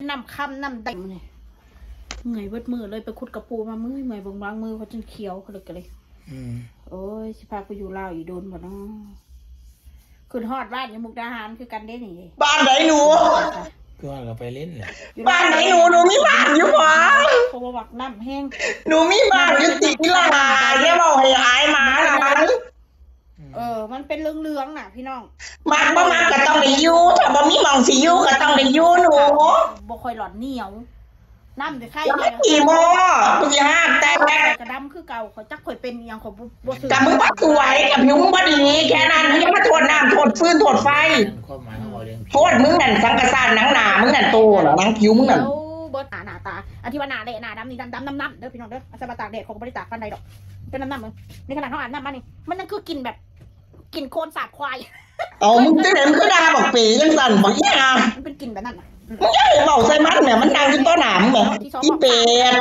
น้ำค่ำน้ำดำเลยเหนื่อยเบิดมือเลยไปขุดกระปูมาเมื่อยบางมือเขาจนเขียวเขาเลยกันเลยโอ้ยสิพาไปอยู่ลาวอีโดนบ่เนาะขึ้นฮอดบ้านอยู่มุกดาหารคือกันได้นี่บ้านไหนหนูก็ว่าเราไปเล่นแหละบ้านไหนหนูมีบ้านอยู่หรอเขาบอกน้ำแห้งหนูมีบ้านอยู่ติดลาแค่บอกให้อายมาหลังมันเป็นเรื่องๆน่ะพี่น้องมาบ่มาก็ต้องได้อยู่ถ้าบ่มีหม่องสิอยู่ก็ต้องได้อยู่หนูบ่ค่อยหลอนเหนียวน้ำจะไข่เนี่ยกี่โมกูสิห้ามแต่กระดำคือเก่าเขาจักค่อยเป็นอย่างของบ่ซื้อแต่มึงบ่สวยกับผิวมึงบ่ดีแค่นั้นมึงอย่ามาโทษน้ำโทษฟืนโทษไฟโทษมึงนั่นสังกะสานหนังหนามึงนั่นโตเหรอหนังผิวมึงนั่นเบิดหน้าตาอธิวนาเละหน้าดำนี่ดำน้ำเด้อพี่น้องเด้ออาสบตากแดดของบริจาคฟันใดดอกเป็นน้ำมึงนี่ขนาดเขาอ่านน้ำมานี่มันนั่นคือกินแบบกินโคลนสาบควายเอามึงจะเห็นคือดาบอกปีจังสั่นบอกเนี่ยมันเป็นกลิ่นแบบนั้นมึงอย่าให้เบาใส่มันเนี่ยมันดังจนต้นหนามแบบอีเป็ด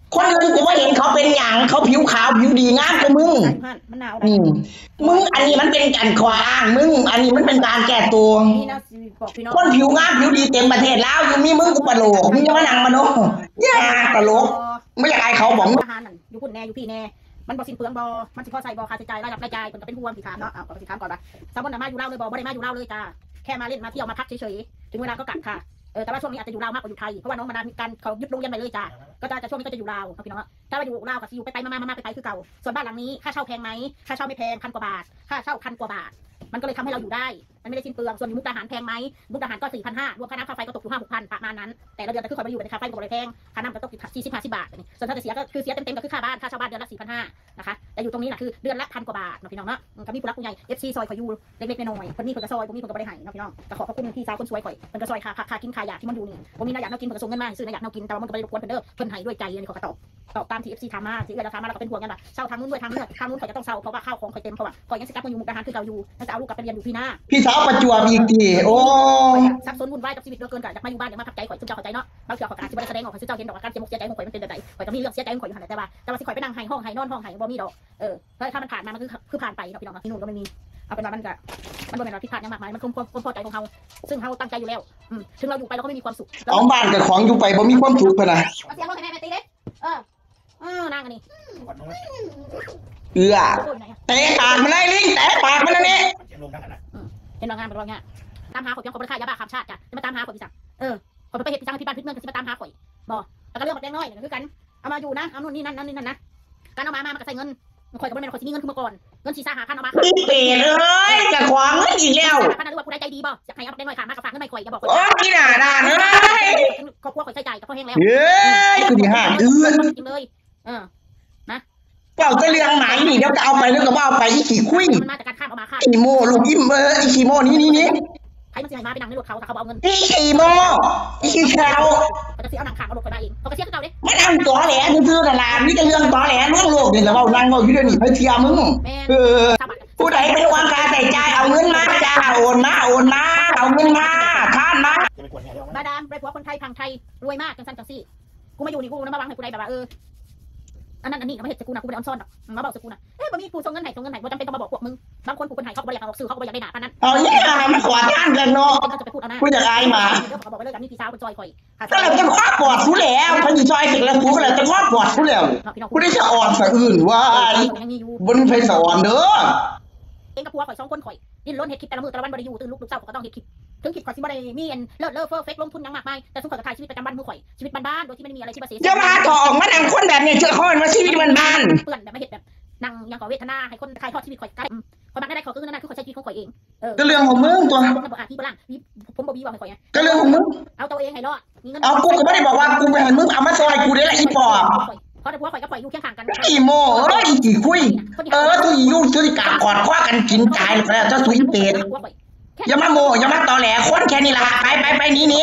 คนอื่นกูว่าเห็นเขาเป็นอย่างเขาผิวขาวผิวดีงามกว่ามึงมึงอันนี้มันเป็นการขวางมึงอันนี้มันเป็นการแก้ตัวคนผิวงามผิวดีเต็มประเทศแล้วอยู่มีมึงกูปะโลกมึงจะมานั่งมาโน่เนี่ยตลกไม่อยากให้เขาบอกอาหารนั่นอยู่คุณแน่อยู่พี่แน่มันบ่สิ้นเปลืองบ่มันสิพอใส่บ่ค่าใช้จ่ายรายรับรายจ่ายมันก็เป็นห่วงสิถามเนาะเอาก็สิถามก่อนว่าสมมุติมาอยู่ลาวเลยบ่ได้มาอยู่ลาวเลยจ้าแค่มาเล่นมาเที่ยวมาพักเฉยๆถึงเวลาก็กลับค่ะแต่ว่าช่วงนี้อาจจะอยู่ลาวมากกว่าอยู่ไทยเพราะว่าน้องมาดามมีการเขายึดโรงเรียนไปเลยจ้าก็จะช่วงนี้ก็จะอยู่ลาวพี่น้องถ้าไปอยู่ลาวก็สิอยู่ไปมาไปคือเก่าส่วนบ้านหลังนี้ค่าเช่าแพงไหมค่าเช่าไม่แพง1,000 กว่าบาทค่าเช่า1,000 กว่าบาทมันก็เลยทำให้เราอยู่ได้มันไม่ได้สิ้นเปลืองส่วนอยู่มุกดาหารแพงไหมมุกดาหารก็ 4,500 รวมค่าน้ำค่าไฟก็ตกอยู่ 5-6,000 ประมาณนั้นแต่ละเดือนก็คือคอยไปอยู่ในค่าไฟก็เลยแพงค่าน้ำก็ตกอยู่40-50 บาทส่วนถ้าจะเสียก็คือเสียเต็มๆก็คือค่าบ้านค่าเช่าบ้านเดือนละ 4,500 นะคะแต่อยู่ตรงนี้นะคือเดือนละ1,000 กว่าบาทพี่น้องเนาะก็มีผู้รักผู้ใหญ่ FC ซอยคอยอยู่เล็กๆน้อยๆคนนี้เพิ่นก็ซอยผมมีเพิ่นก็บ่ได้ให้พี่น้องก็ขอบคุณพี่สาวคนสวยข่อยเพิ่นก็ซอยค่ากินค่ายาที่มันอยู่นี่ผมมีน่าอยากกินเพิ่นก็ส่งเงินมาซื้อน่าอยากกินแต่ว่ามันก็บ่ได้รบกวนเพิ่นเด้อเพิ่นให้ด้วยใจอันนี้เขาก็ตอบตามที่ FC ถามมาที่เราถามมาเราก็เป็นห่วงกันว่าเช่าทางนู้นด้วยทางนู้นข่อยจะต้องเช่าเพราะว่าข้าวของข่อยเต็มเพราะว่าข่อยยังสิกลับมาอยู่มุกดาหารคือเก่าอยู่จะเอาลูกกลับไปเรียนอยู่พี่หน้าพี่สาวประจวบอีกทีโอ้ซับซ้อนวุ่นวายกับชีวิตเหลือเกินอยากมาอยู่บ้านอยากมาพักใจข่อยซึ่งเจ้าเข้าใจเนาะบางเทื่อข่อยก็อาจสิบ่ได้แสดงออกให้เจ้าเห็นดอกอาการเจ็บเสียใจของข่อยมันเป็นแบบใดข่อยก็มีเรื่องเสียใจของข่อยอยู่หั่นแหละแต่ว่าสิข่อยไปนั่งไห้ห้องไห้นอนห้องไห้บ่มีดอกเพราะถ้ามันผ่านมามันคือผ่านไปเนาะพี่น้องที่นู่นก็ไม่มีเอาเป็นว่ามันบ่แม่นว่าผิดพลาดยังมากมายมันความพอใจของเฮาซึ่งเฮาตั้งใจอยู่แล้วถึงเราอยู่ไปเราก็ไม่มีความสุขของบ้านกับของอยู่ไปบ่มีความสุขพะนะเสียงรถให้แม่ตีเด้นางอันนี้เตะปากมันเลยลิงเตะปากมันนี่เห็นโรงงานเป็นโรงงานตามหาข่อยเพียงคนบริขายยาบ้าข้ามชาติจ้ะจะมาตามหาข่อยพี่สั่งข่อยไปเฮ็ดพี่สั่งที่บ้านพี่เมืองก็สิมาตามหาข่อยบ่แล้วก็เรื่องแบบแดงน้อยคือกันเอามาอยู่นะเอานู่นนี่นั่นนะการเอามามันก็ใส่เงินข่อยก็บ่แม่นข่อยสิมีเงินคือเมื่อก่อนเงิน4-5,000เอามาค่ะพี่เป๋เลยจะขวางเงินอีกแล้วพันหรือว่าผู้ใดใจดีบ่อยากให้เอาแดงน้อยค่ะมาก็ฝากเงินใหม่ข่อยอย่าบอกข่อยโอ้พี่ด่าเอ้ยครอบครัวข่อยใช้จ่ายก็พอแห้งแล้วเฮ้ยคือที่ห้ามจริงเลยนะเป่าจะเรื่องไหนนี่เดี๋ยวก็เอาไปแล้วก็เอาไปอีขี้คุยมันมาจากการข้ามเอามาค่ะอีโมลูกอิ่มอีขี้โมนี่ใครมันสิให้มาไปนั่งในรถเขาถ้าเขาเอาเงินอีขี้โมอีขี้แคลเขาจะเสียเอาหนังขางเอารถไปมาเองเขาก็เสียคือเก่าเด้ไม่นั่งตัวแหลซื่อๆนั่นล่ะมีแต่เรื่องตัวแหลเรื่องโลกนี่แหละว่านั่งเว้าอยู่เดี๋ยวนี้ไปเที่ยวมึงผู้ใดเป็นวางการใส่ใจเอาเงินมาจ้าโอนมาเอาเงินมาทานมาบาดามไปผัวคนไทยพังไทยรวยมากจังซั่นจังซี่กูมาอยู่นี่กูนำมาบังให้ผู้ใดแบบว่าอันนั้นอันนี้ก็ไม่เห็นสกูนะกูไม่ได้ออนซ่อนหรอกมาบอกสกูนะบ่มีกูส่งเงินให้บ่จำเป็นต้องมาบอกพวกมึงบางคนกูเป็นไห้เขาบ่อยากเอาสื่อเขาบ่อยากได้หนาปานนั้นเอาเนี่ยมาขวานกันกันเนาะกูจะอายมาเขาบอกไปเลยกับนี่พี่สาวเป็นจอยข่อยก็เลยจะคว้าปอดกูแล้วพอดีจอยเสร็จแล้วกูก็เลยจะคว้าปอดกูแล้วกูได้จะอ่อนสะอื่นว่าบนไฟสวรรค์เด้อเองกับผัวข่อย2 คนข่อยดิ้นรนเฮ็ดคลิปแต่ละมื้อแต่ละวันบ่ได้อยู่ตื่นลุกเช้าก็ต้องเฮ็ดคลิปถึงคลิปข่อยสิบ่ได้มีอันเลิศเฟกลงทุนยังมากมายแต่สุขข่อยก็ถ่ายชีวิตประจำวันมื้อข่อยชีวิตบ้านๆโดยที่ไม่มีอะไรที่มาเสียอย่ามาถอกมาดังคนแบบนี้เชื่อข้อว่าชีวิตบ้านเปื่อนแบบไม่เฮ็ดแบบนั่งยังก่อเวทนาให้คนถ่ายทอดชีวิตข่อยข่อยมักได้ข่อยคือนั่นคือข่อยใช้ชีวิตของข่อยเองก็เรื่องของมึงตัวพี่บ่ล่างผมบ่บีบอกให้ข่อยก็เรื่องของมึงเอาตัวเองให้รอดมีเงินเอากูก็ไม่ได้บอกว่ากูไปให้มึงเอามาซอยกูได้ละอีปอบเพราะแต่ผัวข่อยกับข่อยอยู่เคียงข้างกันอีโม่อีกี่คุยตุยยุ่งตุยกากอดคว้ากันกินตายแล้วเจ้าตุยเป็ดอย่ามาโมอย่ามาตอแหลคนแค่นี้ละไปนี่